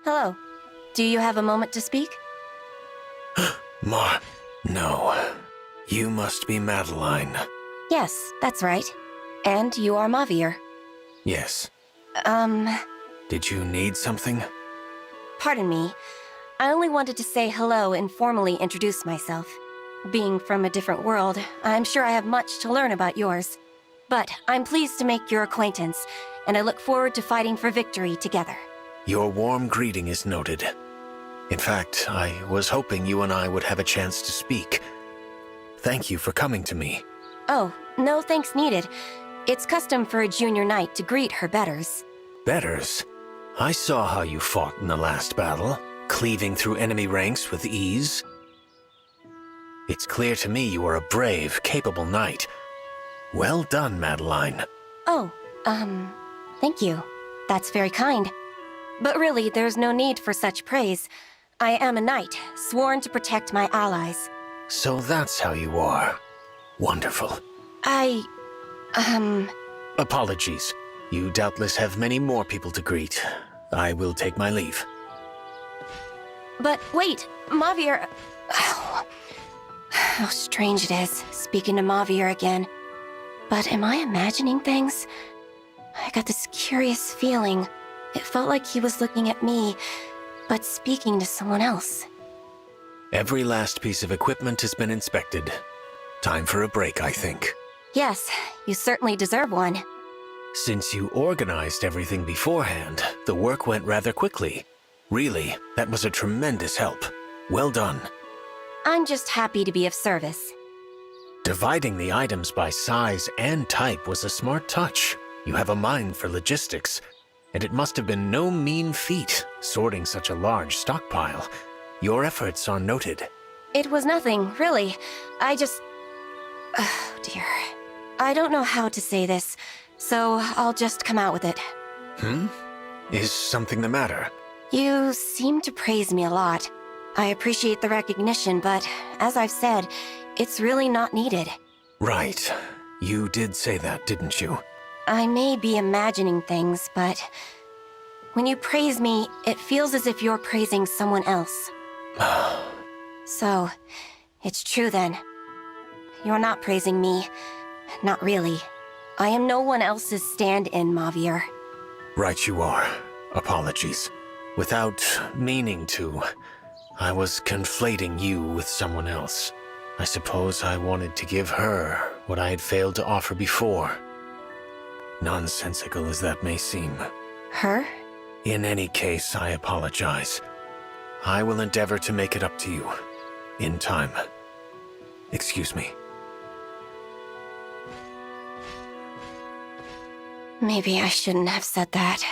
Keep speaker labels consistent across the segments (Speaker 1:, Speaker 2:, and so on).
Speaker 1: Hello. Do you have a moment to speak?
Speaker 2: No. You must be Madeline.
Speaker 1: Yes, that's right. And you are Mauvier.
Speaker 2: Yes. Did you need something?
Speaker 1: Pardon me. I only wanted to say hello and formally introduce myself. Being from a different world, I'm sure I have much to learn about yours. But I'm pleased to make your acquaintance, and I look forward to fighting for victory together.
Speaker 2: Your warm greeting is noted. In fact, I was hoping you and I would have a chance to speak. Thank you for coming to me.
Speaker 1: Oh, no thanks needed. It's custom for a junior knight to greet her betters.
Speaker 2: Betters? I saw how you fought in the last battle, cleaving through enemy ranks with ease. It's clear to me you are a brave, capable knight. Well done, Madeline.
Speaker 1: Oh, thank you. That's very kind. But really, there's no need for such praise. I am a knight, sworn to protect my allies.
Speaker 2: So that's how you are. Wonderful. Apologies. You doubtless have many more people to greet. I will take my leave.
Speaker 1: But wait, Mauvier... Oh, how strange it is, speaking to Mauvier again. But am I imagining things? I got this curious feeling. It felt like he was looking at me, but speaking to someone else.
Speaker 2: Every last piece of equipment has been inspected. Time for a break, I think.
Speaker 1: Yes, you certainly deserve one.
Speaker 2: Since you organized everything beforehand, the work went rather quickly. Really, that was a tremendous help. Well done.
Speaker 1: I'm just happy to be of service.
Speaker 2: Dividing the items by size and type was a smart touch. You have a mind for logistics, and it must have been no mean feat sorting such a large stockpile. Your efforts are noted.
Speaker 1: It was nothing, really. Oh, dear. I don't know how to say this, so I'll just come out with it.
Speaker 2: Is something the matter?
Speaker 1: You seem to praise me a lot. I appreciate the recognition, but as I've said, it's really not needed.
Speaker 2: Right. You did say that, didn't you?
Speaker 1: I may be imagining things, but when you praise me, it feels as if you're praising someone else. So, it's true then. You're not praising me. Not really. I am no one else's stand-in, Mauvier.
Speaker 2: Right you are. Apologies. Without meaning to, I was conflating you with someone else. I suppose I wanted to give her what I had failed to offer before. Nonsensical as that may seem.
Speaker 1: Her?
Speaker 2: In any case, I apologize. I will endeavor to make it up to you. In time. Excuse me.
Speaker 1: Maybe I shouldn't have said that.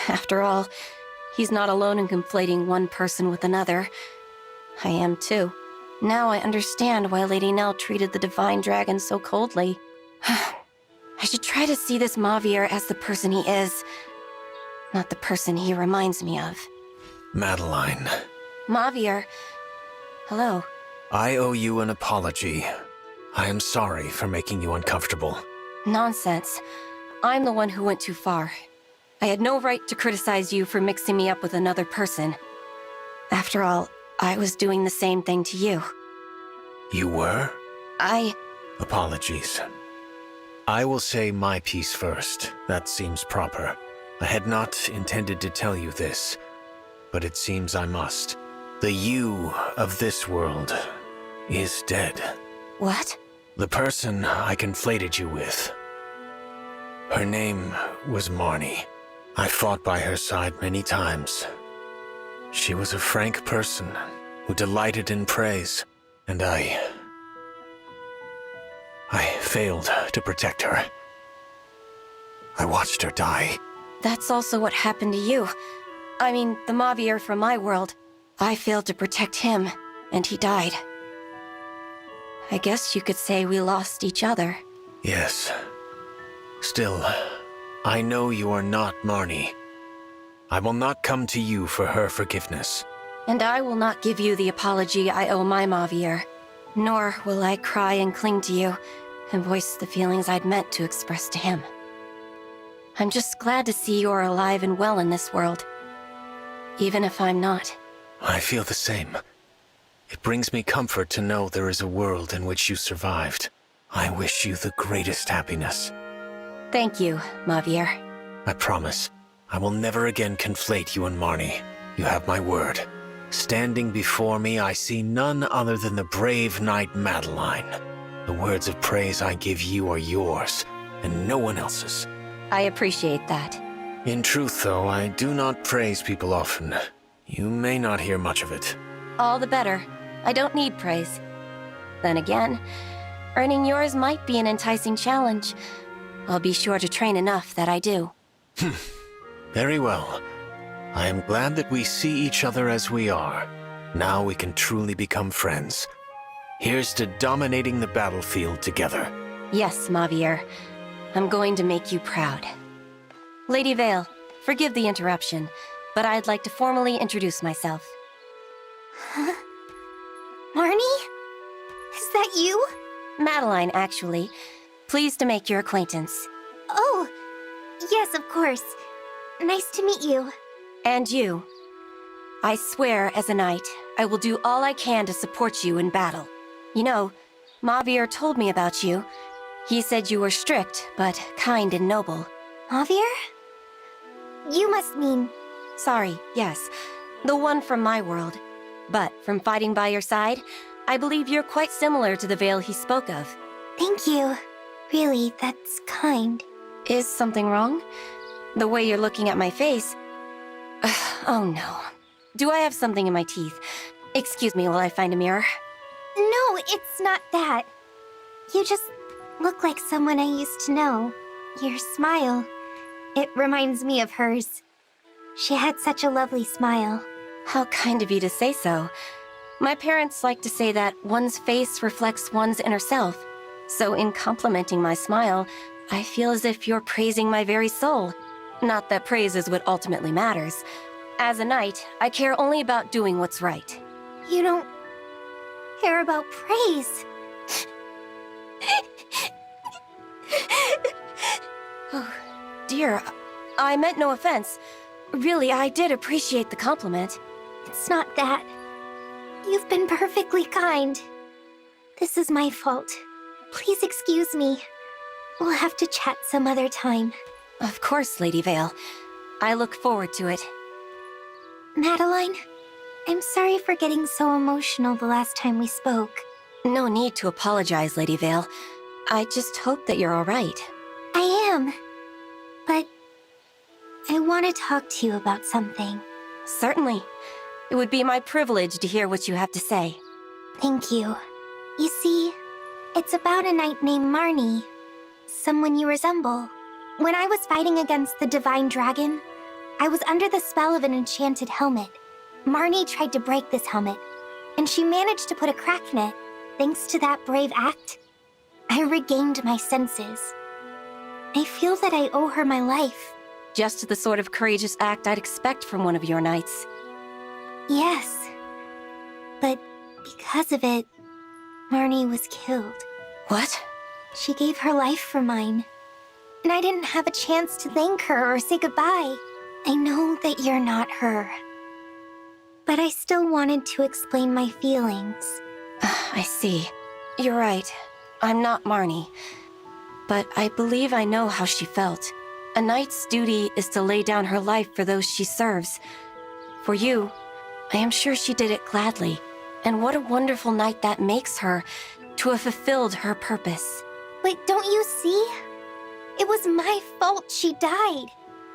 Speaker 1: After all, he's not alone in conflating one person with another. I am too. Now I understand why Lady Nell treated the Divine Dragon so coldly. I should try to see this Mauvier as the person he is, not the person he reminds me of.
Speaker 2: Madeline.
Speaker 1: Mauvier. Hello.
Speaker 2: I owe you an apology. I am sorry for making you uncomfortable.
Speaker 1: Nonsense. I'm the one who went too far. I had no right to criticize you for mixing me up with another person. After all, I was doing the same thing to you.
Speaker 2: You were? Apologies. I will say my piece first. That seems proper. I had not intended to tell you this, but it seems I must. The you of this world is dead.
Speaker 1: What?
Speaker 2: The person I conflated you with. Her name was Marnie. I fought by her side many times. She was a frank person who delighted in praise, and I failed to protect her. I watched her die.
Speaker 1: That's also what happened to you. I mean, the Mauvier from my world. I failed to protect him, and he died. I guess you could say we lost each other.
Speaker 2: Yes. Still, I know you are not Marnie. I will not come to you for her forgiveness.
Speaker 1: And I will not give you the apology I owe my Mauvier. Nor will I cry and cling to you, and voice the feelings I'd meant to express to him. I'm just glad to see you're alive and well in this world. even if I'm not.
Speaker 2: I feel the same. It brings me comfort to know there is a world in which you survived. I wish you the greatest happiness.
Speaker 1: Thank you, Mauvier.
Speaker 2: I promise, I will never again conflate you and Marnie. You have my word. Standing before me, I see none other than the brave knight Madeline. The words of praise I give you are yours, and no one else's.
Speaker 1: I appreciate that.
Speaker 2: In truth, though, I do not praise people often. You may not hear much of it.
Speaker 1: All the better. I don't need praise. Then again, earning yours might be an enticing challenge. I'll be sure to train enough that I do.
Speaker 2: Very well. I am glad that we see each other as we are. Now we can truly become friends. Here's to dominating the battlefield together.
Speaker 1: Yes, Mauvier. I'm going to make you proud. Lady Veyle, forgive the interruption, but I'd like to formally introduce myself.
Speaker 3: Huh? Marnie? Is that you?
Speaker 1: Madeline, actually. Pleased to make your acquaintance.
Speaker 3: Oh, yes, of course. Nice to meet you.
Speaker 1: And you. I swear, as a knight, I will do all I can to support you in battle. You know, Mauvier told me about you. He said you were strict, but kind and noble.
Speaker 3: Mauvier? You must mean...
Speaker 1: Sorry, yes. The one from my world. But from fighting by your side, I believe you're quite similar to the Veyle he spoke of.
Speaker 3: Thank you. Really, that's kind.
Speaker 1: Is something wrong? The way you're looking at my face... Oh no. Do I have something in my teeth? Excuse me while I find a mirror.
Speaker 3: No, it's not that. You just look like someone I used to know. Your smile, it reminds me of hers. She had such a lovely smile.
Speaker 1: How kind of you to say so. My parents like to say that one's face reflects one's inner self. So in complimenting my smile, I feel as if you're praising my very soul. Not that praise is what ultimately matters. As a knight, I care only about doing what's right.
Speaker 3: You don't care about praise.
Speaker 1: Oh, dear. I meant no offense. Really, I did appreciate the compliment.
Speaker 3: It's not that. You've been perfectly kind. This is my fault. Please excuse me. We'll have to chat some other time.
Speaker 1: Of course, Lady Veyle. I look forward to it.
Speaker 3: Madeline, I'm sorry for getting so emotional the last time we spoke.
Speaker 1: No need to apologize, Lady Veyle. I just hope that you're all right.
Speaker 3: I am. But I want to talk to you about something.
Speaker 1: Certainly. It would be my privilege to hear what you have to say.
Speaker 3: Thank you. You see, it's about a knight named Marnie. Someone you resemble. When I was fighting against the Divine Dragon, I was under the spell of an enchanted helmet. Marnie tried to break this helmet, and she managed to put a crack in it. Thanks to that brave act, I regained my senses. I feel that I owe her my life.
Speaker 1: Just the sort of courageous act I'd expect from one of your knights.
Speaker 3: Yes. But because of it, Marnie was killed.
Speaker 1: What?
Speaker 3: She gave her life for mine. And I didn't have a chance to thank her or say goodbye. I know that you're not her. But I still wanted to explain my feelings.
Speaker 1: I see. You're right. I'm not Marnie. But I believe I know how she felt. A knight's duty is to lay down her life for those she serves. For you, I am sure she did it gladly. And what a wonderful knight that makes her, to have fulfilled her purpose.
Speaker 3: Wait, don't you see? It was my fault she died.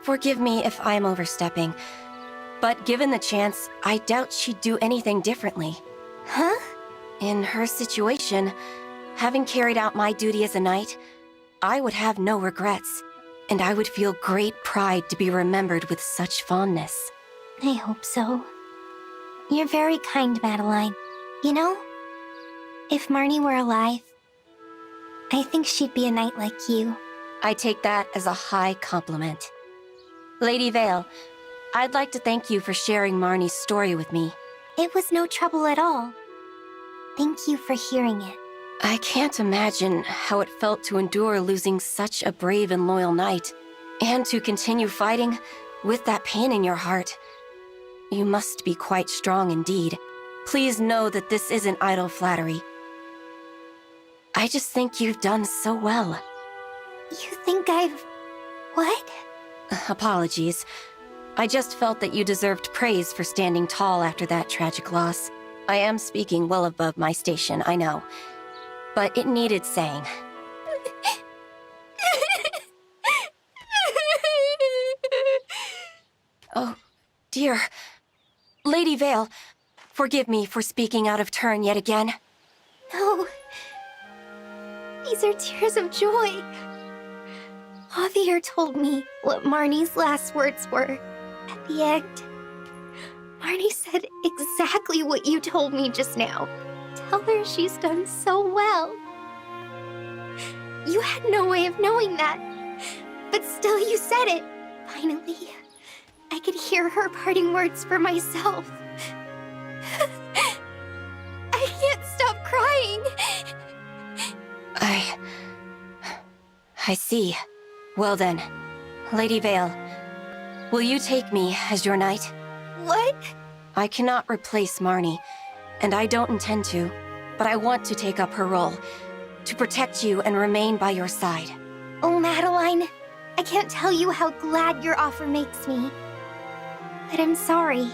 Speaker 1: Forgive me if I'm overstepping. But given the chance, I doubt she'd do anything differently.
Speaker 3: Huh?
Speaker 1: In her situation, having carried out my duty as a knight, I would have no regrets. And I would feel great pride to be remembered with such fondness.
Speaker 3: I hope so. You're very kind, Madeline. You know, if Marnie were alive, I think she'd be a knight like you.
Speaker 1: I take that as a high compliment. Lady Veyle, I'd like to thank you for sharing Marnie's story with me.
Speaker 3: It was no trouble at all. Thank you for hearing it.
Speaker 1: I can't imagine how it felt to endure losing such a brave and loyal knight, and to continue fighting with that pain in your heart. You must be quite strong indeed. Please know that this isn't idle flattery. I just think you've done so well.
Speaker 3: You think I've... what?
Speaker 1: Apologies. I just felt that you deserved praise for standing tall after that tragic loss. I am speaking well above my station, I know. But it needed saying. Oh, dear. Lady Veyle, forgive me for speaking out of turn yet again.
Speaker 3: No. These are tears of joy. Mauvier told me what Marnie's last words were at the end. Marnie said exactly what you told me just now. Tell her she's done so well. You had no way of knowing that, but still you said it. Finally, I could hear her parting words for myself. I can't stop crying.
Speaker 1: I see. Well then, Lady Veyle, will you take me as your knight?
Speaker 3: What?
Speaker 1: I cannot replace Marnie, and I don't intend to, but I want to take up her role, to protect you and remain by your side.
Speaker 3: Oh, Madeline, I can't tell you how glad your offer makes me. But I'm sorry.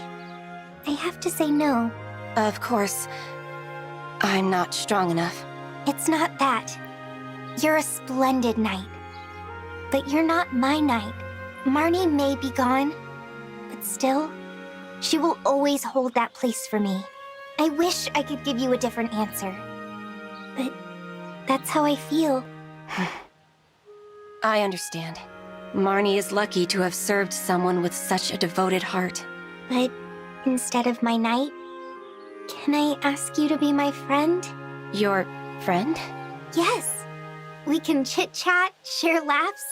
Speaker 3: I have to say no.
Speaker 1: Of course, I'm not strong enough.
Speaker 3: It's not that. You're a splendid knight. But you're not my knight. Marnie may be gone, but still, she will always hold that place for me. I wish I could give you a different answer. But that's how I feel.
Speaker 1: I understand. Marnie is lucky to have served someone with such a devoted heart.
Speaker 3: But instead of my knight, can I ask you to be my friend?
Speaker 1: Your friend?
Speaker 3: Yes. We can chit-chat, share laughs,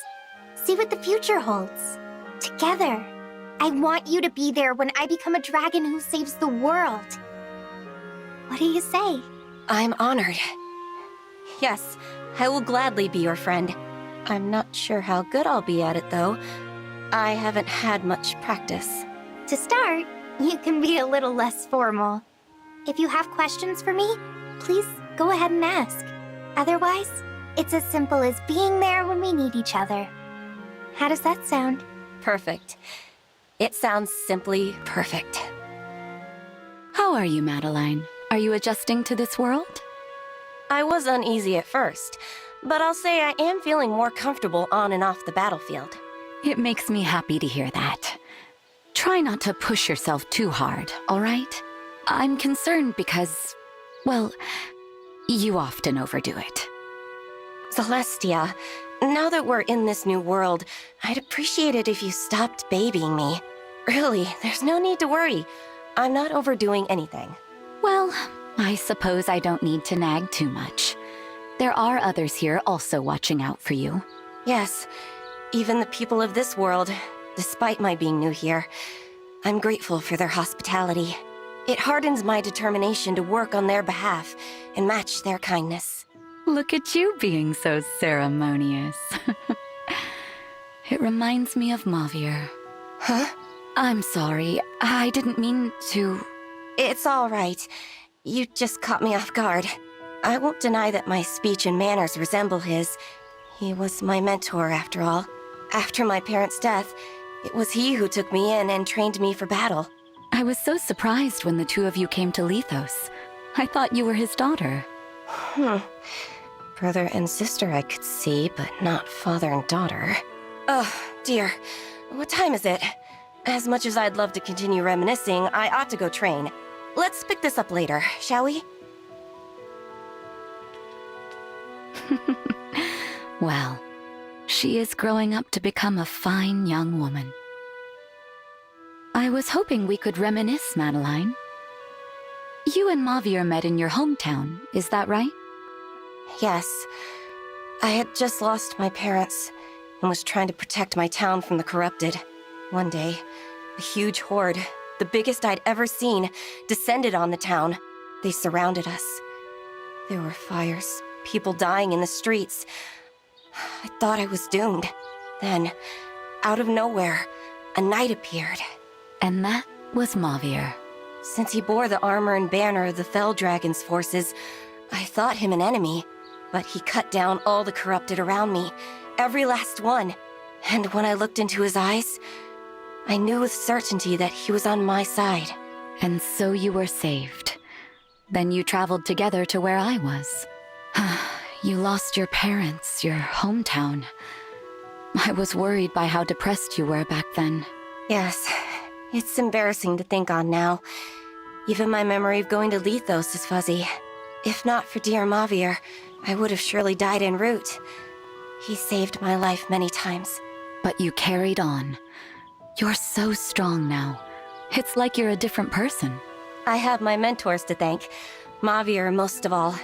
Speaker 3: see what the future holds. Together. I want you to be there when I become a dragon who saves the world. What do you say?
Speaker 1: I'm honored. Yes, I will gladly be your friend. I'm not sure how good I'll be at it, though. I haven't had much practice.
Speaker 3: To start, you can be a little less formal. If you have questions for me, please go ahead and ask. Otherwise, it's as simple as being there when we need each other. How does that sound?
Speaker 1: Perfect. It sounds simply perfect.
Speaker 4: How are you, Madeline? Are you adjusting to this world?
Speaker 1: I was uneasy at first, but I'll say I am feeling more comfortable on and off the battlefield.
Speaker 4: It makes me happy to hear that. Try not to push yourself too hard, all right? I'm concerned because, well, you often overdo it.
Speaker 1: Zelestia, now that we're in this new world, I'd appreciate it if you stopped babying me. Really, there's no need to worry. I'm not overdoing anything.
Speaker 4: Well, I suppose I don't need to nag too much. There are others here also watching out for you.
Speaker 1: Yes, even the people of this world, despite my being new here. I'm grateful for their hospitality. It hardens my determination to work on their behalf and match their kindness.
Speaker 4: Look at you being so ceremonious. It reminds me of Mauvier.
Speaker 1: Huh?
Speaker 4: I'm sorry, I didn't mean to...
Speaker 1: It's all right. You just caught me off guard. I won't deny that my speech and manners resemble his. He was my mentor, after all. After my parents' death, it was he who took me in and trained me for battle.
Speaker 4: I was so surprised when the two of you came to Lethos. I thought you were his daughter.
Speaker 1: Brother and sister I could see, but not father and daughter. Oh, dear. What time is it? As much as I'd love to continue reminiscing, I ought to go train. Let's pick this up later, shall we?
Speaker 4: Well, she is growing up to become a fine young woman. I was hoping we could reminisce, Madeline. You and Mauvier met in your hometown, is that right?
Speaker 1: Yes. I had just lost my parents and was trying to protect my town from the corrupted. One day, a huge horde, the biggest I'd ever seen, descended on the town. They surrounded us. There were fires, people dying in the streets. I thought I was doomed. Then, out of nowhere, a knight appeared.
Speaker 4: And that was Mauvier.
Speaker 1: Since he bore the armor and banner of the Fell Dragon's forces, I thought him an enemy. But he cut down all the corrupted around me, every last one. And when I looked into his eyes, I knew with certainty that he was on my side.
Speaker 4: And so you were saved. Then you traveled together to where I was. You lost your parents, your hometown. I was worried by how depressed you were back then.
Speaker 1: Yes, it's embarrassing to think on now. Even my memory of going to Lethos is fuzzy. If not for dear Mauvier, I would have surely died en route. He saved my life many times.
Speaker 4: But you carried on. You're so strong now. It's like you're a different person.
Speaker 1: I have my mentors to thank. Mauvier most of all.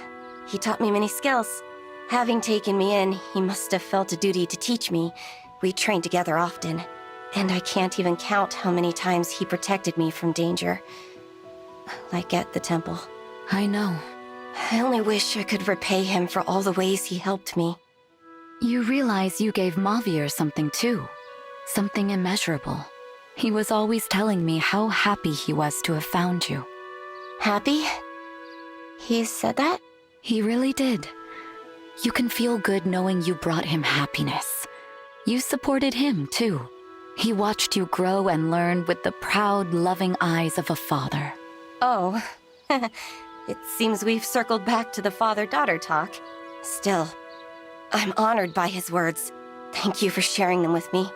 Speaker 1: He taught me many skills. Having taken me in, he must have felt a duty to teach me. We trained together often. And I can't even count how many times he protected me from danger. Like at the temple.
Speaker 4: I know.
Speaker 1: I only wish I could repay him for all the ways he helped me.
Speaker 4: You realize you gave Mauvier something too. Something immeasurable. He was always telling me how happy he was to have found you.
Speaker 1: Happy? He said that?
Speaker 4: He really did. You can feel good knowing you brought him happiness. You supported him too. He watched you grow and learn with the proud, loving eyes of a father.
Speaker 1: Oh. It seems we've circled back to the father-daughter talk. Still, I'm honored by his words. Thank you for sharing them with me.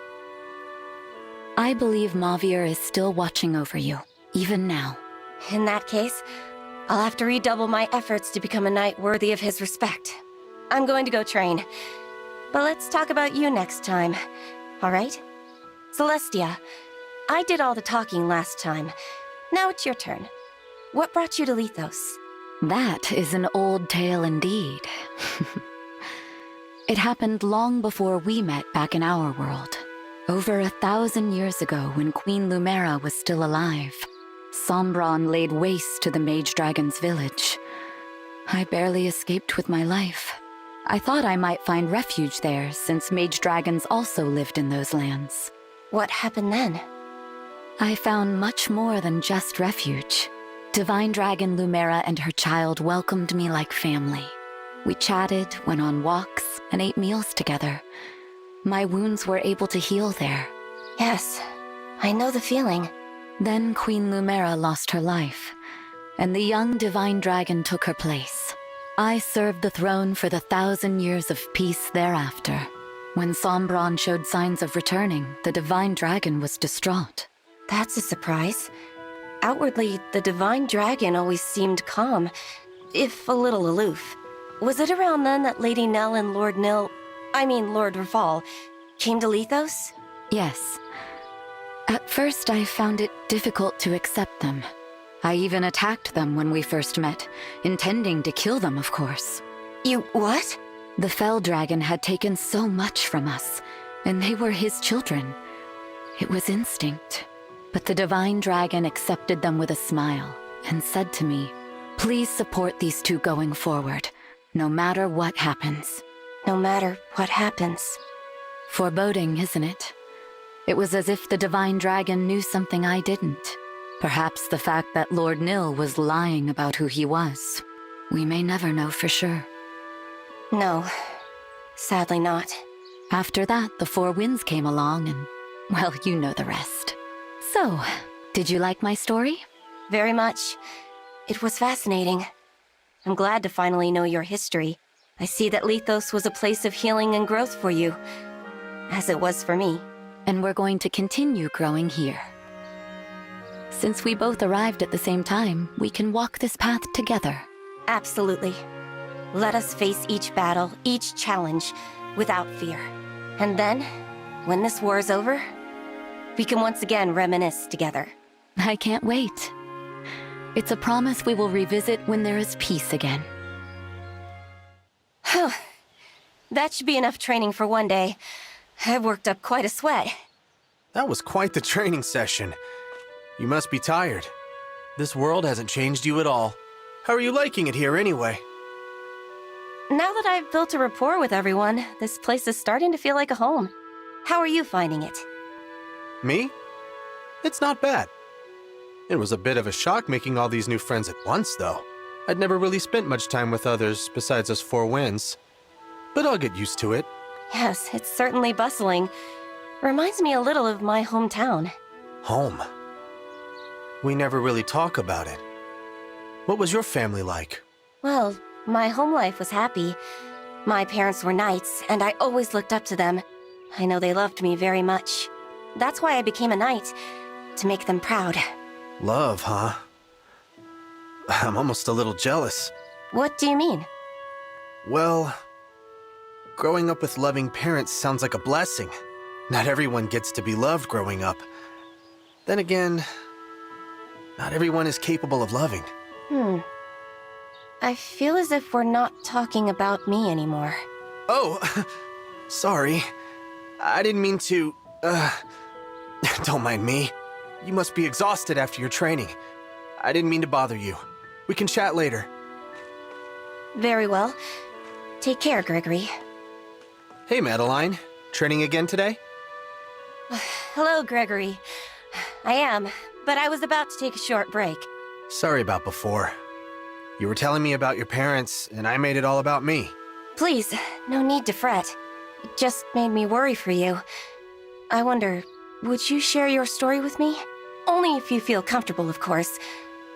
Speaker 4: I believe Mauvier is still watching over you, even now.
Speaker 1: In that case, I'll have to redouble my efforts to become a knight worthy of his respect. I'm going to go train. But let's talk about you next time, all right? Zelestia, I did all the talking last time. Now it's your turn. What brought you to Lethos?
Speaker 4: That is an old tale indeed. It happened long before we met back in our world. Over 1,000 years ago, when Queen Lumera was still alive, Sombron laid waste to the Mage Dragon's village. I barely escaped with my life. I thought I might find refuge there, since Mage Dragons also lived in those lands.
Speaker 1: What happened then?
Speaker 4: I found much more than just refuge. Divine Dragon Lumera and her child welcomed me like family. We chatted, went on walks, and ate meals together. My wounds were able to heal there.
Speaker 1: Yes, I know the feeling.
Speaker 4: Then Queen Lumera lost her life, and the young Divine Dragon took her place. I served the throne for the 1,000 years of peace thereafter. When Sombron showed signs of returning, the Divine Dragon was distraught.
Speaker 1: That's a surprise. Outwardly, the Divine Dragon always seemed calm, if a little aloof. Was it around then that Lady Nell and Lord Rafal, came to Lethos?
Speaker 4: Yes. At first, I found it difficult to accept them. I even attacked them when we first met, intending to kill them, of course.
Speaker 1: You what?
Speaker 4: The Fell Dragon had taken so much from us, and they were his children. It was instinct. But the Divine Dragon accepted them with a smile, and said to me, "Please support these two going forward, no matter what happens."
Speaker 1: No matter what happens.
Speaker 4: Foreboding, isn't it? It was as if the Divine Dragon knew something I didn't. Perhaps the fact that Lord Nil was lying about who he was. We may never know for sure.
Speaker 1: No, sadly not.
Speaker 4: After that, the Four Winds came along and, well, you know the rest. So, did you like my story?
Speaker 1: Very much. It was fascinating. I'm glad to finally know your history. I see that Lethos was a place of healing and growth for you, as it was for me.
Speaker 4: And we're going to continue growing here. Since we both arrived at the same time, we can walk this path together.
Speaker 1: Absolutely. Let us face each battle, each challenge, without fear. And then, when this war is over, we can once again reminisce together.
Speaker 4: I can't wait. It's a promise we will revisit when there is peace again.
Speaker 1: That should be enough training for one day. I've worked up quite a sweat.
Speaker 5: That was quite the training session. You must be tired. This world hasn't changed you at all. How are you liking it here anyway?
Speaker 1: Now that I've built a rapport with everyone, this place is starting to feel like a home. How are you finding it?
Speaker 5: Me? It's not bad. It was a bit of a shock making all these new friends at once, though. I'd never really spent much time with others besides us four winds. But I'll get used to it.
Speaker 1: Yes, it's certainly bustling. Reminds me a little of my hometown.
Speaker 5: Home. We never really talk about it. What was your family like?
Speaker 1: Well, my home life was happy. My parents were knights, and I always looked up to them. I know they loved me very much. That's why I became a knight, to make them proud.
Speaker 5: Love, huh? I'm almost a little jealous.
Speaker 1: What do you mean?
Speaker 5: Well, growing up with loving parents sounds like a blessing. Not everyone gets to be loved growing up. Then again, not everyone is capable of loving.
Speaker 1: I feel as if we're not talking about me anymore.
Speaker 5: Oh, sorry. I didn't mean to, don't mind me. You must be exhausted after your training. I didn't mean to bother you. We can chat later.
Speaker 1: Very well. Take care, Gregory.
Speaker 5: Hey, Madeline. Training again today?
Speaker 1: Hello, Gregory. I am, but I was about to take a short break.
Speaker 5: Sorry about before. You were telling me about your parents, and I made it all about me.
Speaker 1: Please, no need to fret. It just made me worry for you. I wonder, would you share your story with me? Only if you feel comfortable, of course.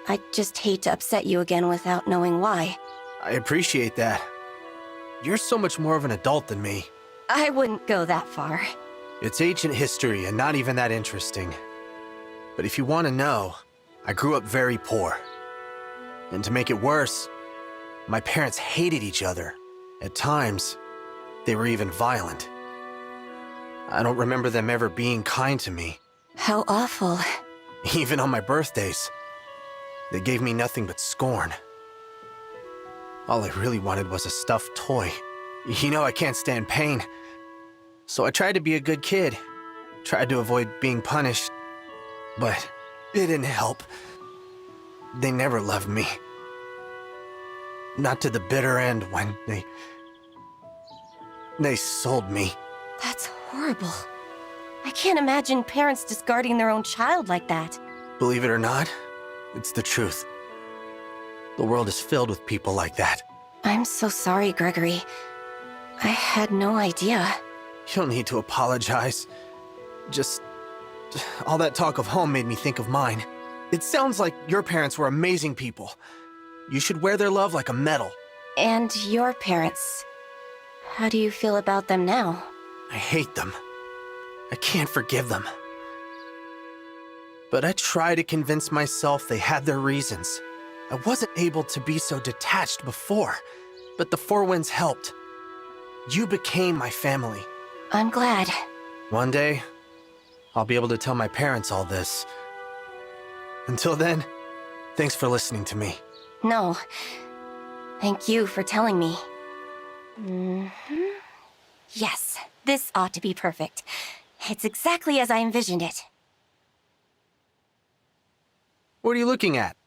Speaker 1: I'd just hate to upset you again without knowing why.
Speaker 5: I appreciate that. You're so much more of an adult than me.
Speaker 1: I wouldn't go that far.
Speaker 5: It's ancient history and not even that interesting. But if you want to know, I grew up very poor. And to make it worse, my parents hated each other. At times, they were even violent. I don't remember them ever being kind to me.
Speaker 1: How awful.
Speaker 5: Even on my birthdays. They gave me nothing but scorn. All I really wanted was a stuffed toy. You know I can't stand pain. So I tried to be a good kid. Tried to avoid being punished. But it didn't help. They never loved me. Not to the bitter end when they sold me.
Speaker 1: That's horrible. I can't imagine parents discarding their own child like that.
Speaker 5: Believe it or not, it's the truth. The world is filled with people like that.
Speaker 1: I'm so sorry, Gregory. I had no idea.
Speaker 5: You don't need to apologize. Just all that talk of home made me think of mine. It sounds like your parents were amazing people. You should wear their love like a medal.
Speaker 1: And your parents. How do you feel about them now?
Speaker 5: I hate them. I can't forgive them. But I try to convince myself they had their reasons. I wasn't able to be so detached before, but the Four Winds helped. You became my family.
Speaker 1: I'm glad.
Speaker 5: One day, I'll be able to tell my parents all this. Until then, thanks for listening to me.
Speaker 1: No. Thank you for telling me. Yes, this ought to be perfect. It's exactly as I envisioned it.
Speaker 5: What are you looking at?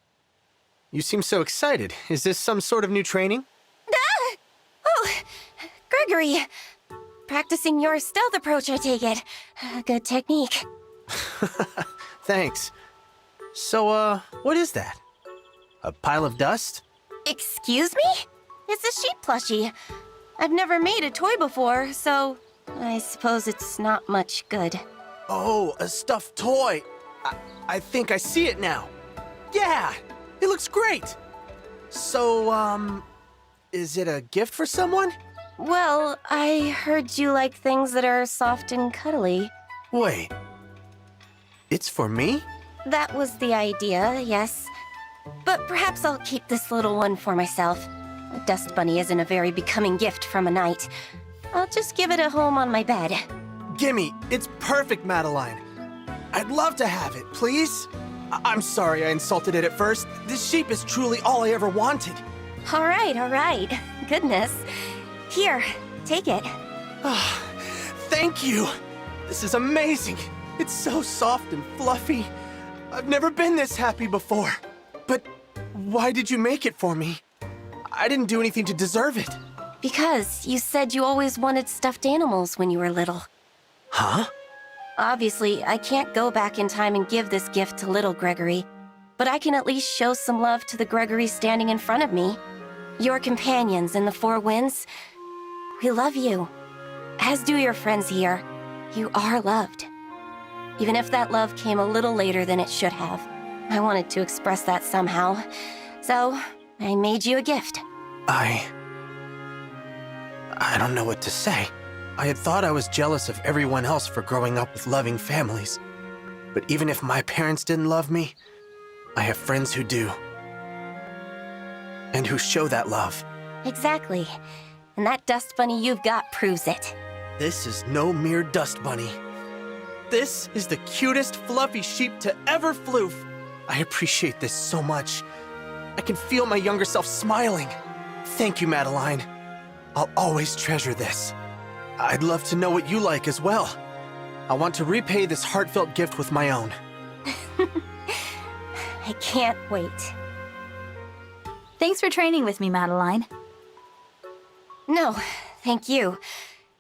Speaker 5: You seem so excited. Is this some sort of new training?
Speaker 1: Ah! Oh, Gregory! Practicing your stealth approach, I take it. Good technique.
Speaker 5: Thanks. So, what is that? A pile of dust?
Speaker 1: Excuse me? It's a sheep plushie. I've never made a toy before, so I suppose it's not much good.
Speaker 5: Oh, a stuffed toy. I think I see it now. Yeah, it looks great. So, is it a gift for someone?
Speaker 1: Well, I heard you like things that are soft and cuddly.
Speaker 5: Wait, it's for me?
Speaker 1: That was the idea, yes. But perhaps I'll keep this little one for myself. A dust bunny isn't a very becoming gift from a knight. I'll just give it a home on my bed.
Speaker 5: Gimme, it's perfect, Madeline. I'd love to have it, please. I'm sorry I insulted it at first. This sheep is truly all I ever wanted.
Speaker 1: All right. Goodness. Here, take it.
Speaker 5: Thank you. This is amazing. It's so soft and fluffy. I've never been this happy before. But why did you make it for me? I didn't do anything to deserve it.
Speaker 1: Because you said you always wanted stuffed animals when you were little.
Speaker 5: Huh?
Speaker 1: Obviously, I can't go back in time and give this gift to little Gregory. but I can at least show some love to the Gregory standing in front of me. Your companions in the Four Winds. We love you. As do your friends here. You are loved. Even if that love came a little later than it should have. I wanted to express that somehow. So, I made you a gift.
Speaker 5: I don't know what to say. I had thought I was jealous of everyone else for growing up with loving families. But even if my parents didn't love me, I have friends who do. And who show that love.
Speaker 1: Exactly. And that dust bunny you've got proves it.
Speaker 5: This is no mere dust bunny. This is the cutest fluffy sheep to ever floof. I appreciate this so much. I can feel my younger self smiling. Thank you, Madeline. I'll always treasure this. I'd love to know what you like as well. I want to repay this heartfelt gift with my own.
Speaker 1: I can't wait.
Speaker 6: Thanks for training with me, Madeline.
Speaker 1: No, thank you.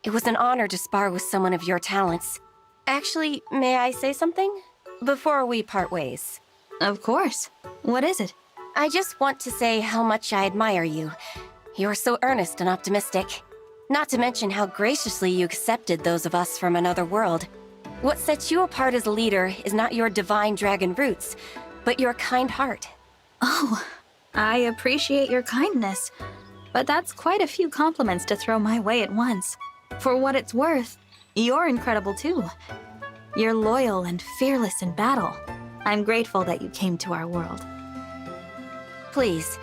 Speaker 1: It was an honor to spar with someone of your talents. Actually, may I say something? Before we part ways.
Speaker 6: Of course. What is it?
Speaker 1: I just want to say how much I admire you. You're so earnest and optimistic. Not to mention how graciously you accepted those of us from another world. What sets you apart as a leader is not your divine dragon roots, but your kind heart.
Speaker 6: Oh, I appreciate your kindness, but that's quite a few compliments to throw my way at once. For what it's worth, you're incredible too. You're loyal and fearless in battle. I'm grateful that you came to our world.
Speaker 1: Please,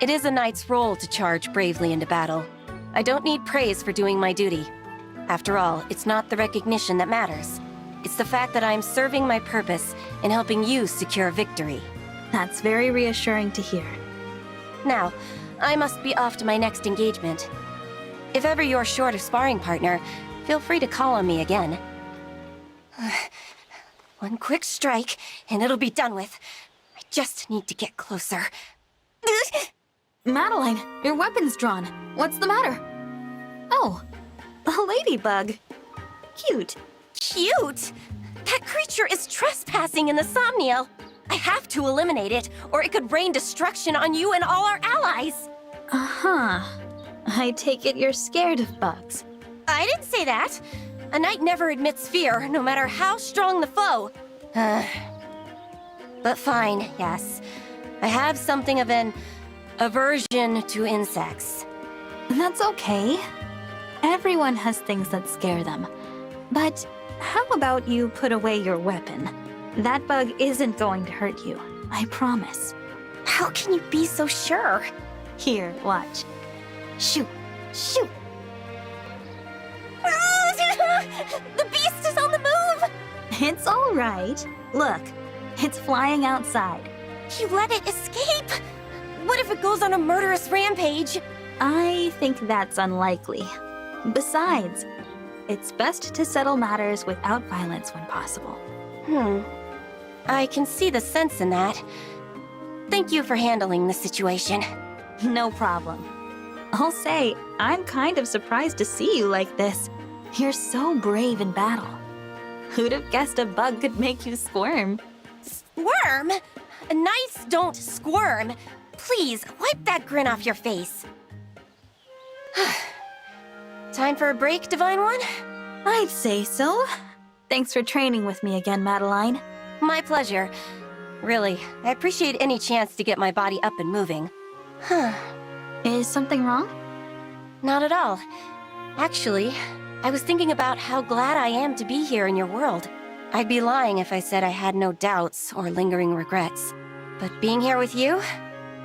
Speaker 1: it is a knight's role to charge bravely into battle. I don't need praise for doing my duty. After all, it's not the recognition that matters. It's the fact that I'm serving my purpose in helping you secure victory.
Speaker 6: That's very reassuring to hear.
Speaker 1: Now, I must be off to my next engagement. If ever you're short a sparring partner, feel free to call on me again. One quick strike, and it'll be done with. I just need to get closer.
Speaker 6: Madeline, your weapon's drawn. What's the matter? Oh, a ladybug. Cute.
Speaker 1: Cute! That creature is trespassing in the Somniel. I have to eliminate it, or it could rain destruction on you and all our allies.
Speaker 6: Uh-huh. I take it you're scared of bugs.
Speaker 1: I didn't say that. A knight never admits fear, no matter how strong the foe. But fine, yes. I have something of an aversion to insects.
Speaker 6: That's okay. Everyone has things that scare them. But how about you put away your weapon? That bug isn't going to hurt you, I promise.
Speaker 1: How can you be so sure?
Speaker 6: Here, watch. Shoot! Shoot!
Speaker 1: The beast is on the move!
Speaker 6: It's all right. Look, it's flying outside.
Speaker 1: You let it escape! What if it goes on a murderous rampage?
Speaker 6: I think that's unlikely. Besides, it's best to settle matters without violence when possible.
Speaker 1: I can see the sense in that. Thank you for handling the situation.
Speaker 6: No problem. I'll say, I'm kind of surprised to see you like this. You're so brave in battle. Who'd have guessed a bug could make you squirm?
Speaker 1: Squirm? Knights don't squirm. Please, wipe that grin off your face. Time for a break, Divine One?
Speaker 6: I'd say so. Thanks for training with me again, Madeline.
Speaker 1: My pleasure. Really, I appreciate any chance to get my body up and moving.
Speaker 6: Is something wrong?
Speaker 1: Not at all. Actually, I was thinking about how glad I am to be here in your world. I'd be lying if I said I had no doubts or lingering regrets. But being here with you,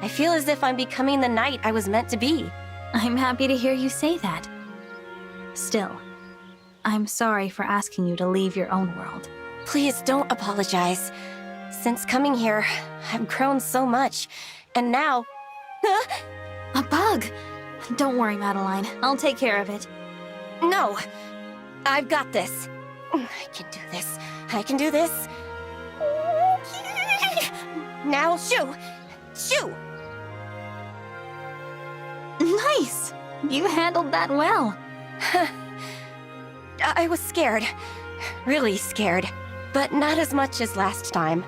Speaker 1: I feel as if I'm becoming the knight I was meant to be.
Speaker 6: I'm happy to hear you say that. Still, I'm sorry for asking you to leave your own world.
Speaker 1: Please don't apologize. Since coming here, I've grown so much, and now...
Speaker 6: A bug! Don't worry, Madeline. I'll take care of it.
Speaker 1: No! I've got this. I can do this. I can do this. Now, shoo! Shoo!
Speaker 6: Nice! You handled that well.
Speaker 1: I was scared. Really scared. But not as much as last time.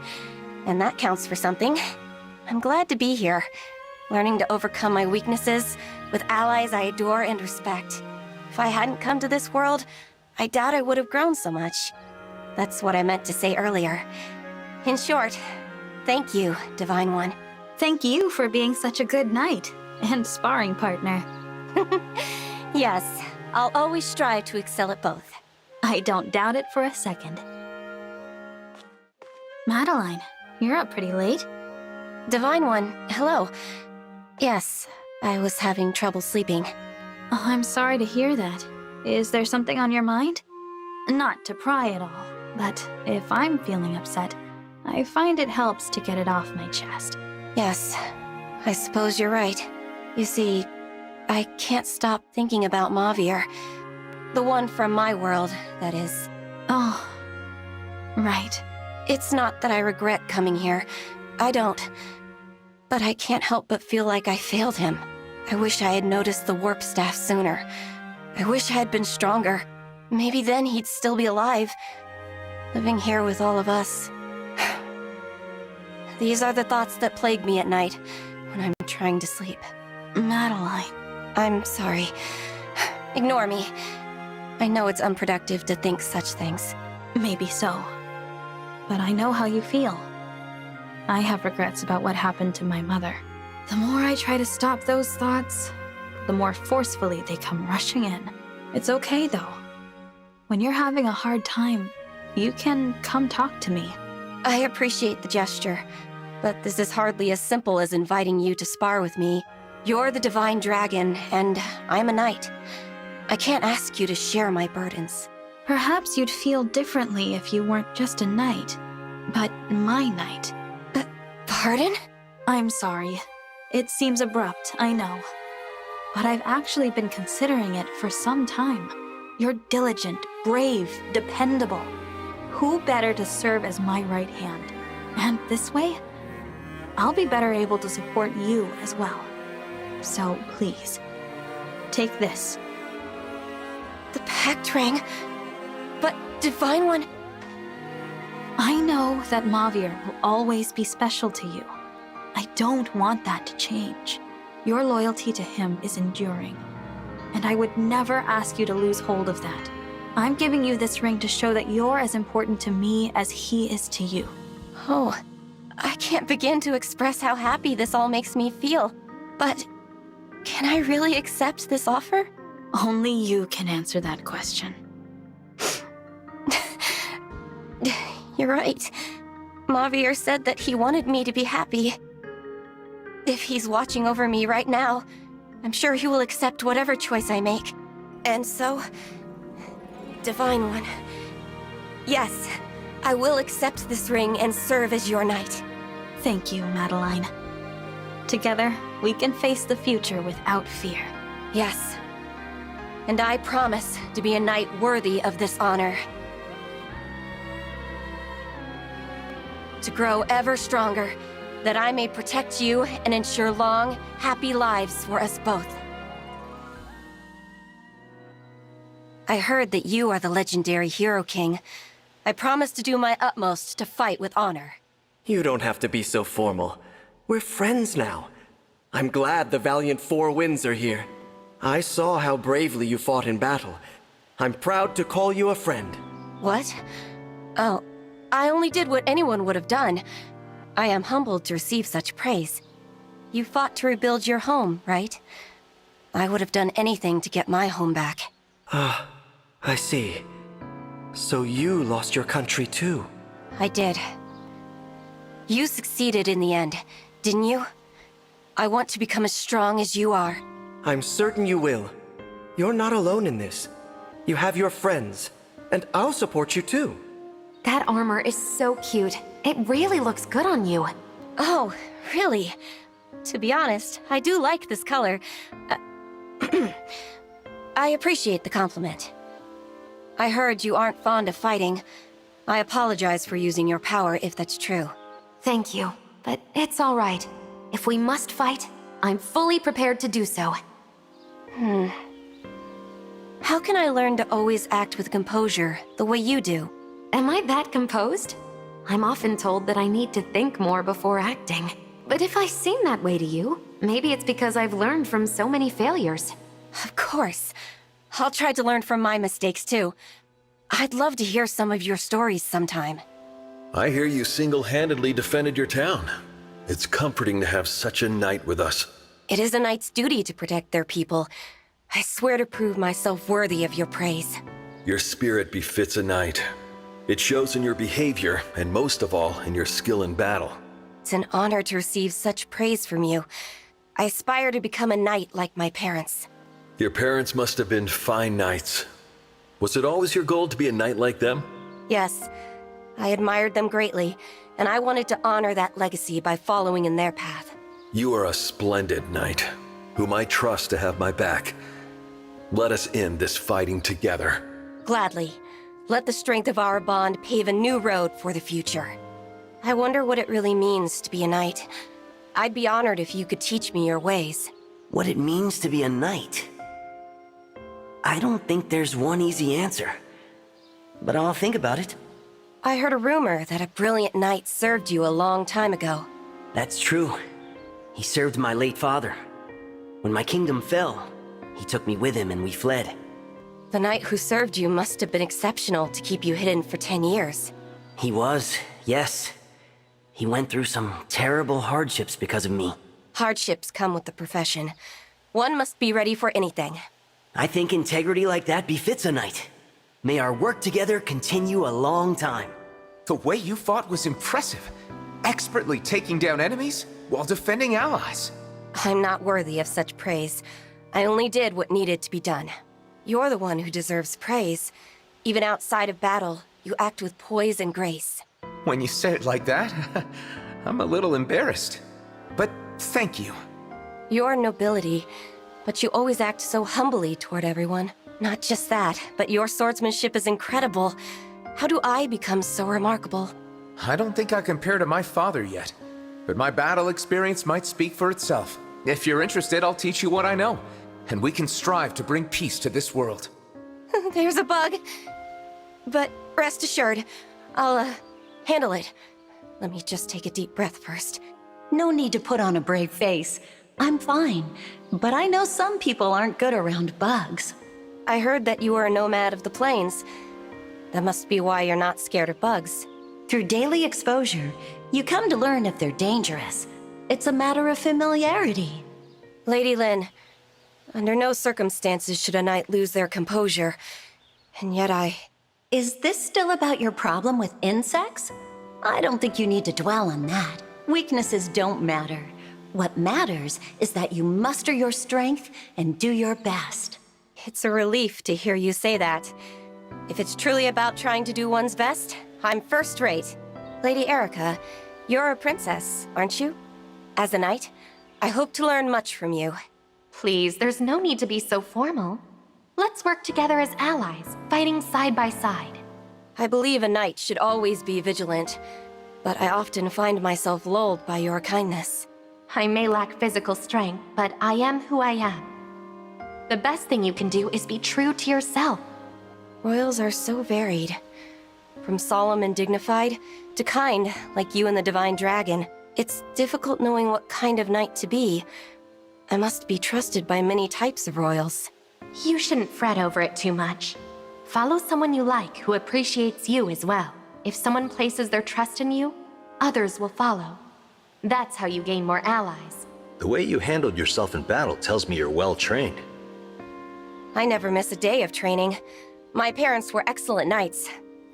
Speaker 1: and that counts for something. I'm glad to be here, learning to overcome my weaknesses with allies I adore and respect. If I hadn't come to this world, I doubt I would have grown so much. That's what I meant to say earlier. In short, thank you, Divine One.
Speaker 6: Thank you for being such a good knight and sparring partner.
Speaker 1: Yes, I'll always strive to excel at both.
Speaker 6: I don't doubt it for a second. Madeline, you're up pretty late.
Speaker 1: Divine One, hello. Yes, I was having trouble sleeping.
Speaker 6: Oh, I'm sorry to hear that. Is there something on your mind? Not to pry at all, but if I'm feeling upset, I find it helps to get it off my chest.
Speaker 1: Yes, I suppose you're right. You see, I can't stop thinking about Mauvier. The one from my world, that is.
Speaker 6: Oh, right.
Speaker 1: It's not that I regret coming here. I don't. But I can't help but feel like I failed him. I wish I had noticed the warp staff sooner. I wish I had been stronger. Maybe then he'd still be alive, living here with all of us. These are the thoughts that plague me at night when I'm trying to sleep.
Speaker 6: Madeline.
Speaker 1: I'm sorry. Ignore me. I know it's unproductive to think such things.
Speaker 6: Maybe so. But I know how you feel. I have regrets about what happened to my mother. The more I try to stop those thoughts, the more forcefully they come rushing in. It's okay, though. When you're having a hard time, you can come talk to me.
Speaker 1: I appreciate the gesture, but this is hardly as simple as inviting you to spar with me. You're the divine dragon, and I'm a knight. I can't ask you to share my burdens.
Speaker 6: Perhaps you'd feel differently if you weren't just a knight, but my knight.
Speaker 1: Pardon?
Speaker 6: I'm sorry. It seems abrupt, I know. But I've actually been considering it for some time. You're diligent, brave, dependable. Who better to serve as my right hand? And this way, I'll be better able to support you as well. So please, take this.
Speaker 1: The pact ring? But, Divine One...
Speaker 6: I know that Mauvier will always be special to you. I don't want that to change. Your loyalty to him is enduring, and I would never ask you to lose hold of that. I'm giving you this ring to show that you're as important to me as he is to you.
Speaker 1: Oh, I can't begin to express how happy this all makes me feel. But, can I really accept this offer?
Speaker 6: Only you can answer that question.
Speaker 1: You're right. Mauvier said that he wanted me to be happy. If he's watching over me right now, I'm sure he will accept whatever choice I make. And so, Divine One, yes, I will accept this ring and serve as your knight.
Speaker 6: Thank you, Madeline. Together, we can face the future without fear.
Speaker 1: Yes. And I promise to be a knight worthy of this honor. To grow ever stronger, that I may protect you and ensure long, happy lives for us both. I heard that you are the legendary Hero King. I promise to do my utmost to fight with honor.
Speaker 7: You don't have to be so formal. We're friends now. I'm glad the valiant Four Winds are here. I saw how bravely you fought in battle. I'm proud to call you a friend.
Speaker 1: What? Oh, I only did what anyone would have done. I am humbled to receive such praise. You fought to rebuild your home, right? I would have done anything to get my home back.
Speaker 7: Ah, I see. So you lost your country too?
Speaker 1: I did. You succeeded in the end, didn't you? I want to become as strong as you are.
Speaker 7: I'm certain you will. You're not alone in this. You have your friends, and I'll support you too.
Speaker 8: That armor is so cute. It really looks good on you.
Speaker 1: Oh, really? To be honest, I do like this color. I appreciate the compliment. I heard you aren't fond of fighting. I apologize for using your power if that's true.
Speaker 8: Thank you, but it's all right. If we must fight, I'm fully prepared to do so.
Speaker 1: How can I learn to always act with composure, the way you do?
Speaker 8: Am I that composed? I'm often told that I need to think more before acting. But if I seem that way to you, maybe it's because I've learned from so many failures.
Speaker 1: Of course. I'll try to learn from my mistakes too. I'd love to hear some of your stories sometime.
Speaker 9: I hear you single-handedly defended your town. It's comforting to have such a knight with us.
Speaker 1: It is a knight's duty to protect their people. I swear to prove myself worthy of your praise.
Speaker 9: Your spirit befits a knight. It shows in your behavior, and most of all, in your skill in battle.
Speaker 1: It's an honor to receive such praise from you. I aspire to become a knight like my parents.
Speaker 9: Your parents must have been fine knights. Was it always your goal to be a knight like them?
Speaker 1: Yes, I admired them greatly, and I wanted to honor that legacy by following in their path.
Speaker 9: You are a splendid knight, whom I trust to have my back. Let us end this fighting together.
Speaker 1: Gladly. Let the strength of our bond pave a new road for the future. I wonder what it really means to be a knight. I'd be honored if you could teach me your ways.
Speaker 10: What it means to be a knight? I don't think there's one easy answer. But I'll think about it.
Speaker 1: I heard a rumor that a brilliant knight served you a long time ago.
Speaker 10: That's true. He served my late father. When my kingdom fell, he took me with him and we fled.
Speaker 1: The knight who served you must have been exceptional to keep you hidden for 10 years.
Speaker 10: He was, yes. He went through some terrible hardships because of me.
Speaker 1: Hardships come with the profession. One must be ready for anything.
Speaker 10: I think integrity like that befits a knight. May our work together continue a long time.
Speaker 11: The way you fought was impressive. Expertly taking down enemies while defending allies.
Speaker 1: I'm not worthy of such praise. I only did what needed to be done. You're the one who deserves praise. Even outside of battle, you act with poise and grace.
Speaker 11: When you say it like that, I'm a little embarrassed. But thank you.
Speaker 1: Your nobility, but you always act so humbly toward everyone. Not just that, but your swordsmanship is incredible. How do I become so remarkable?
Speaker 11: I don't think I compare to my father yet, but my battle experience might speak for itself. If you're interested, I'll teach you what I know, and we can strive to bring peace to this world.
Speaker 1: There's a bug. But rest assured, I'll, handle it. Let me just take a deep breath first.
Speaker 12: No need to put on a brave face. I'm fine, but I know some people aren't good around bugs.
Speaker 1: I heard that you are a nomad of the plains. That must be why you're not scared of bugs.
Speaker 12: Through daily exposure, you come to learn if they're dangerous. It's a matter of familiarity.
Speaker 1: Lady Lin, under no circumstances should a knight lose their composure. And yet
Speaker 12: Is this still about your problem with insects? I don't think you need to dwell on that. Weaknesses don't matter. What matters is that you muster your strength and do your best.
Speaker 1: It's a relief to hear you say that. If it's truly about trying to do one's best, I'm first rate. Lady Eirika, you're a princess, aren't you? As a knight, I hope to learn much from you.
Speaker 8: Please, there's no need to be so formal. Let's work together as allies, fighting side by side.
Speaker 1: I believe a knight should always be vigilant, but I often find myself lulled by your kindness.
Speaker 8: I may lack physical strength, but I am who I am. The best thing you can do is be true to yourself.
Speaker 1: Royals are so varied. From solemn and dignified, to kind, like you and the Divine Dragon. It's difficult knowing what kind of knight to be. I must be trusted by many types of royals.
Speaker 8: You shouldn't fret over it too much. Follow someone you like who appreciates you as well. If someone places their trust in you, others will follow. That's how you gain more allies.
Speaker 9: The way you handled yourself in battle tells me you're well trained.
Speaker 1: I never miss a day of training. My parents were excellent knights.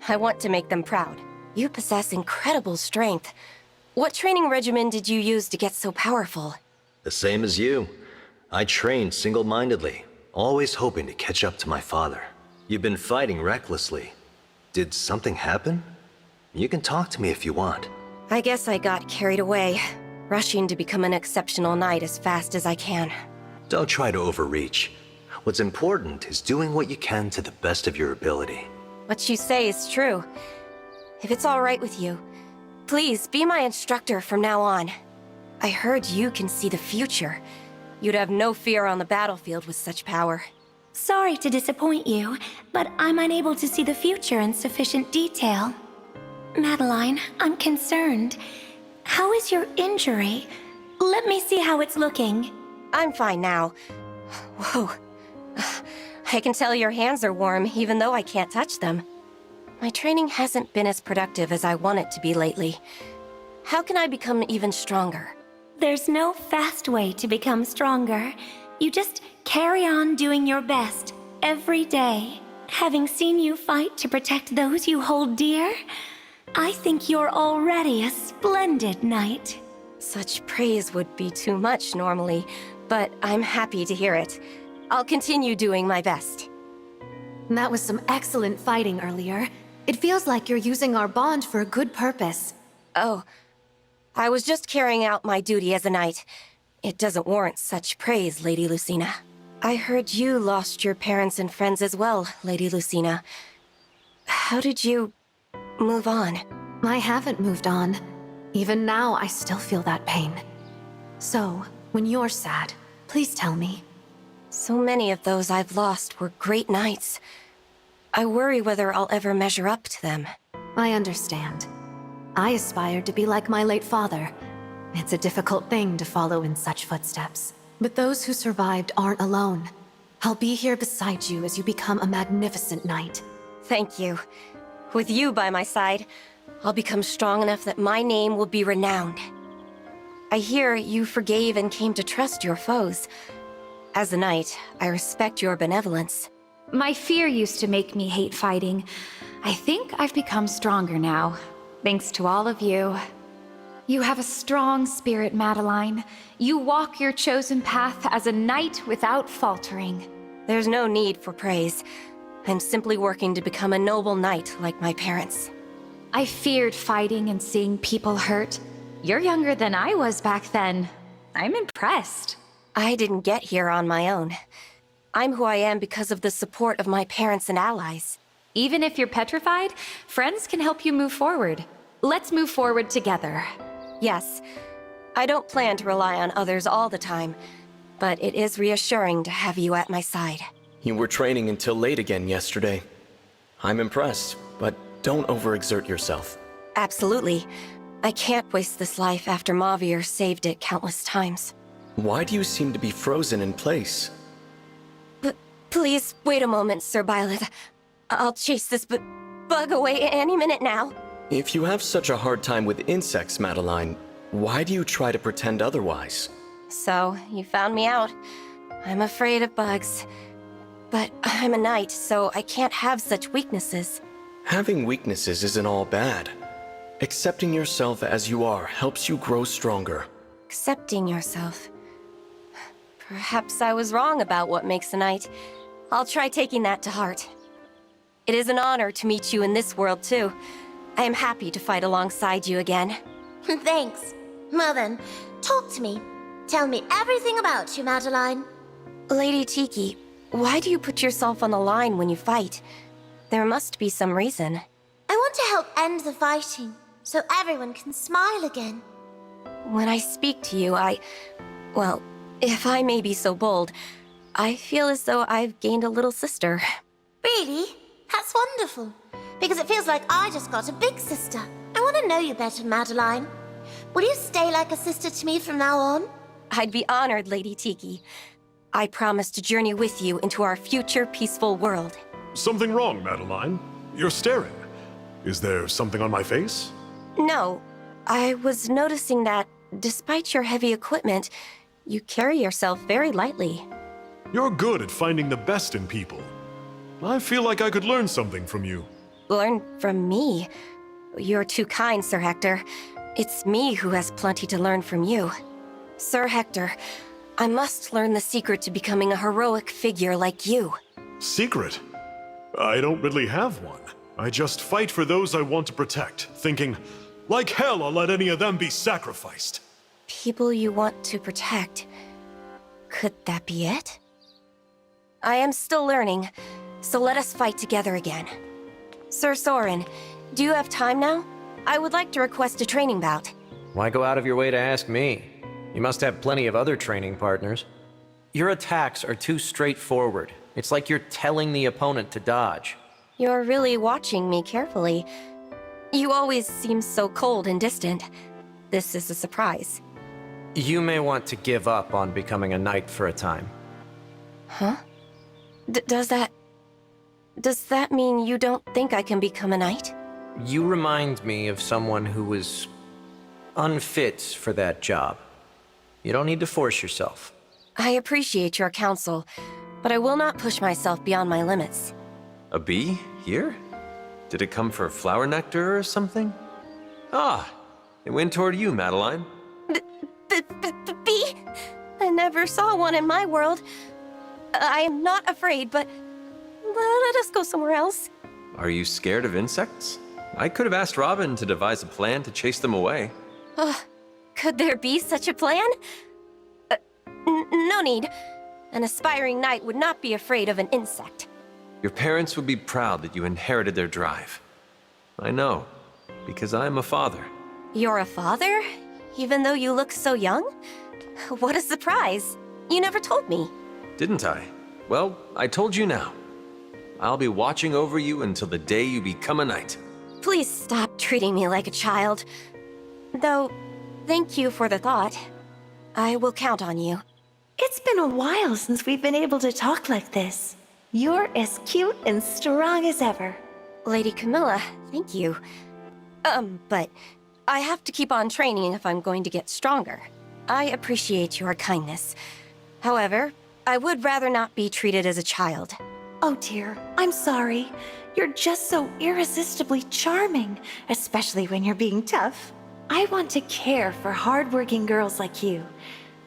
Speaker 1: I want to make them proud. You possess incredible strength. What training regimen did you use to get so powerful?
Speaker 9: The same as you. I trained single-mindedly, always hoping to catch up to my father. You've been fighting recklessly. Did something happen? You can talk to me if you want.
Speaker 1: I guess I got carried away, rushing to become an exceptional knight as fast as I can.
Speaker 9: Don't try to overreach. What's important is doing what you can to the best of your ability.
Speaker 1: What you say is true. If it's all right with you, please be my instructor from now on. I heard you can see the future. You'd have no fear on the battlefield with such power.
Speaker 3: Sorry to disappoint you, but I'm unable to see the future in sufficient detail. Madeline, I'm concerned. How is your injury? Let me see how it's looking.
Speaker 1: I'm fine now. Whoa. I can tell your hands are warm, even though I can't touch them. My training hasn't been as productive as I want it to be lately. How can I become even stronger?
Speaker 3: There's no fast way to become stronger. You just carry on doing your best every day. Having seen you fight to protect those you hold dear, I think you're already a splendid knight.
Speaker 1: Such praise would be too much normally, but I'm happy to hear it. I'll continue doing my best.
Speaker 8: That was some excellent fighting earlier. It feels like you're using our bond for a good purpose.
Speaker 1: Oh, I was just carrying out my duty as a knight. It doesn't warrant such praise, Lady Lucina. I heard you lost your parents and friends as well, Lady Lucina. How did you move on?
Speaker 8: I haven't moved on. Even now, I still feel that pain. So, when you're sad, please tell me.
Speaker 1: So many of those I've lost were great knights. I worry whether I'll ever measure up to them.
Speaker 8: I understand. I aspired to be like my late father. It's a difficult thing to follow in such footsteps. But those who survived aren't alone. I'll be here beside you as you become a magnificent knight.
Speaker 1: Thank you. With you by my side, I'll become strong enough that my name will be renowned. I hear you forgave and came to trust your foes. As a knight, I respect your benevolence.
Speaker 4: My fear used to make me hate fighting. I think I've become stronger now, thanks to all of you. You have a strong spirit, Madeline. You walk your chosen path as a knight without faltering.
Speaker 1: There's no need for praise. I'm simply working to become a noble knight like my parents.
Speaker 4: I feared fighting and seeing people hurt. You're younger than I was back then. I'm impressed.
Speaker 1: I didn't get here on my own. I'm who I am because of the support of my parents and allies.
Speaker 4: Even if you're petrified, friends can help you move forward. Let's move forward together.
Speaker 1: Yes, I don't plan to rely on others all the time, but it is reassuring to have you at my side.
Speaker 7: You were training until late again yesterday. I'm impressed, but don't overexert yourself.
Speaker 1: Absolutely. I can't waste this life after Mauvier saved it countless times.
Speaker 7: Why do you seem to be frozen in place?
Speaker 1: Please, wait a moment, Sir Byleth. I'll chase this bug away any minute now.
Speaker 7: If you have such a hard time with insects, Madeline, why do you try to pretend otherwise?
Speaker 1: So, you found me out. I'm afraid of bugs. But I'm a knight, so I can't have such weaknesses.
Speaker 7: Having weaknesses isn't all bad. Accepting yourself as you are helps you grow stronger.
Speaker 1: Accepting yourself. Perhaps I was wrong about what makes a knight. I'll try taking that to heart. It is an honor to meet you in this world, too. I am happy to fight alongside you again.
Speaker 3: Thanks. Well then, talk to me. Tell me everything about you, Madeline.
Speaker 1: Lady Tiki, why do you put yourself on the line when you fight? There must be some reason.
Speaker 3: I want to help end the fighting, so everyone can smile again.
Speaker 1: When I speak to you, well, if I may be so bold, I feel as though I've gained a little sister.
Speaker 3: Really? That's wonderful. Because it feels like I just got a big sister. I want to know you better, Madeline. Will you stay like a sister to me from now on?
Speaker 1: I'd be honored, Lady Tiki. I promise to journey with you into our future peaceful world.
Speaker 13: Something wrong, Madeline? You're staring. Is there something on my face?
Speaker 1: No. I was noticing that, despite your heavy equipment, you carry yourself very lightly.
Speaker 13: You're good at finding the best in people. I feel like I could learn something from you.
Speaker 1: Learn from me? You're too kind, Sir Hector. It's me who has plenty to learn from you. Sir Hector, I must learn the secret to becoming a heroic figure like you.
Speaker 13: Secret? I don't really have one. I just fight for those I want to protect, thinking, like hell I'll let any of them be sacrificed.
Speaker 1: People you want to protect. Could that be it? I am still learning, so let us fight together again. Sir Soren, do you have time now? I would like to request a training bout.
Speaker 5: Why go out of your way to ask me? You must have plenty of other training partners. Your attacks are too straightforward. It's like you're telling the opponent to dodge.
Speaker 1: You're really watching me carefully. You always seem so cold and distant. This is a surprise.
Speaker 5: You may want to give up on becoming a knight for a time.
Speaker 1: Huh? Does that mean you don't think I can become a knight?
Speaker 5: You remind me of someone who was unfit for that job. You don't need to force yourself.
Speaker 1: I appreciate your counsel, but I will not push myself beyond my limits.
Speaker 14: A bee? Here? Did it come for flower nectar or something? Ah, it went toward you, Madeline.
Speaker 1: Bee? I never saw one in my world. I am not afraid, but let us go somewhere else.
Speaker 14: Are you scared of insects? I could have asked Robin to devise a plan to chase them away.
Speaker 1: Could there be such a plan? No need. An aspiring knight would not be afraid of an insect.
Speaker 14: Your parents would be proud that you inherited their drive. I know, because I'm a father.
Speaker 1: You're a father? Even though you look so young? What a surprise. You never told me.
Speaker 14: Didn't I? Well, I told you now. I'll be watching over you until the day you become a knight.
Speaker 1: Please stop treating me like a child. Though, thank you for the thought. I will count on you.
Speaker 15: It's been a while since we've been able to talk like this. You're as cute and strong as ever.
Speaker 1: Lady Camilla, thank you. But I have to keep on training if I'm going to get stronger. I appreciate your kindness. However, I would rather not be treated as a child.
Speaker 15: Oh dear, I'm sorry. You're just so irresistibly charming, especially when you're being tough. I want to care for hardworking girls like you,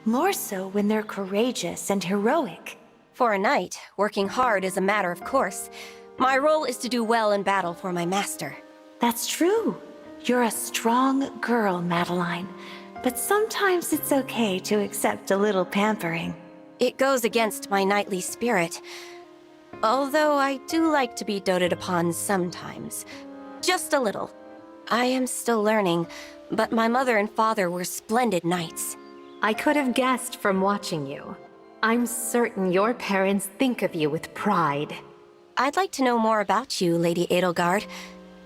Speaker 15: more so when they're courageous and heroic.
Speaker 1: For a knight, working hard is a matter of course. My role is to do well in battle for my master.
Speaker 15: That's true. You're a strong girl, Madeline. But sometimes it's okay to accept a little pampering.
Speaker 1: It goes against my knightly spirit. Although I do like to be doted upon sometimes. Just a little. I am still learning, but my mother and father were splendid knights.
Speaker 8: I could have guessed from watching you. I'm certain your parents think of you with pride.
Speaker 1: I'd like to know more about you, Lady Edelgard.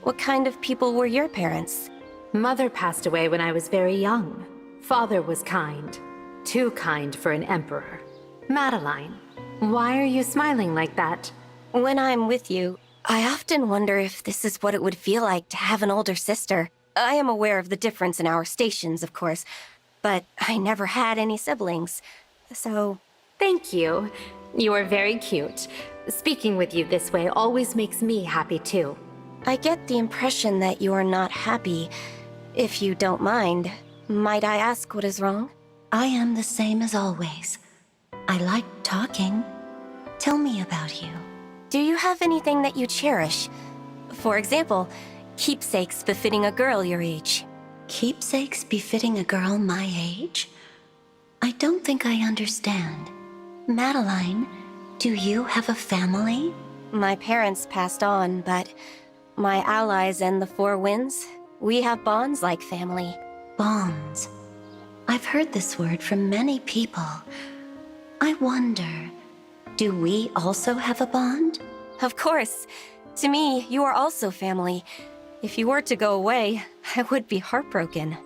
Speaker 1: What kind of people were your parents?
Speaker 8: Mother passed away when I was very young. Father was kind. Too kind for an emperor. Madeline, why are you smiling like that?
Speaker 1: When I'm with you, I often wonder if this is what it would feel like to have an older sister. I am aware of the difference in our stations, of course, but I never had any siblings, so...
Speaker 8: Thank you. You are very cute. Speaking with you this way always makes me happy too.
Speaker 1: I get the impression that you are not happy. If you don't mind, might I ask what is wrong?
Speaker 12: I am the same as always. I like talking. Tell me about you.
Speaker 1: Do you have anything that you cherish? For example, keepsakes befitting a girl your age.
Speaker 12: Keepsakes befitting a girl my age? I don't think I understand. Madeline, do you have a family?
Speaker 1: My parents passed on, but my allies and the Four Winds, we have bonds like family.
Speaker 12: Bonds. I've heard this word from many people. I wonder, do we also have a bond?
Speaker 1: Of course. To me, you are also family. If you were to go away, I would be heartbroken.